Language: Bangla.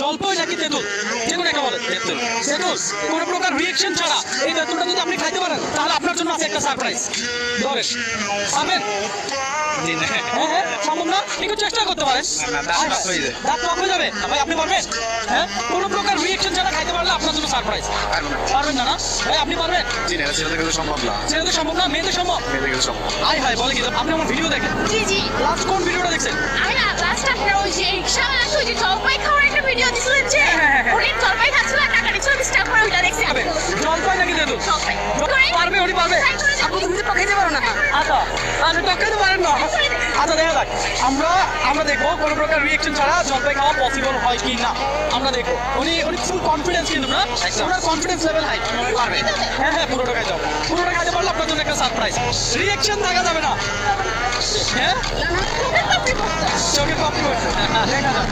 জলপাই নাকি তেঁতুল? যে কোনো একটা বলেন। তেঁতুল। তেঁতুল। কোনো প্রকার রিয়েকশন ছাড়া এই তেঁতুলটা যদি আপনি খাইতে পারেন তাহলে আপনার জন্য আছে একটা সারপ্রাইজ। ধরেন। পাবেন? জি না। হ্যাঁ হ্যাঁ সম্ভব না? একটু চেষ্টা করতে পারেন। না, দাঁত নষ্ট হয়ে যায়। দাঁত নষ্ট হয়ে যাবে? ভাই আপনি পারবেন? হ্যাঁ কোনো প্রকার রিয়েকশন ছাড়া খাইতে পারলে আপনার জন্য সারপ্রাইজ। পারবো না। পারবেন না না? ভাই আপনি পারবেন? জি না, এটা ছেলেদের ক্ষেত্রে সম্ভব না। ছেলেদের সম্ভব না, মেয়েদের সম্ভব? মেয়েদের ক্ষেত্রে সম্ভব। আয় হায় বলে কি আপনি আমার ভিডিও দেখেন? জি জি লাস্ট কোন ভিডিওটা দেখছেন? আমি না লাস্ট আপনার ওই যে রিক্সাওয়ালা আসলে ওই যে জলপাই খাওয়ার একটা ভিডিও দিছিলেন যে উনি জলপাই খাচ্ছিল আর টাকা নিচ্ছিল ডিস্টার্ব করে ওইটা দেখছি পাবে জলপাই নাকি তেঁতুল? জলপাই পারবে উনি পারবে? আপনি তো নিজে টকাইতে পারো না। আচ্ছা আপনি টকাইতে পারেন না। আচ্ছা দেখা যাক আমরা দেখবো কোনো প্রকার রিয়েকশন ছাড়া জলপাই খাওয়া পসিবল হয় কি না আমরা দেখবো। উনি ফুল কনফিডেন্স কিন্তু না, ওনার কনফিডেন্স লেভেল হাই। পারবে? হ্যাঁ হ্যাঁ পুরোটা খাইতে হবে। পুরোটা খাইতে পারলে আপনার জন্য একটা সারপ্রাইজ। রিয়েকশন থাকা যাবে না। হ্যাঁ চোখে কপি করছে দেখা যাক।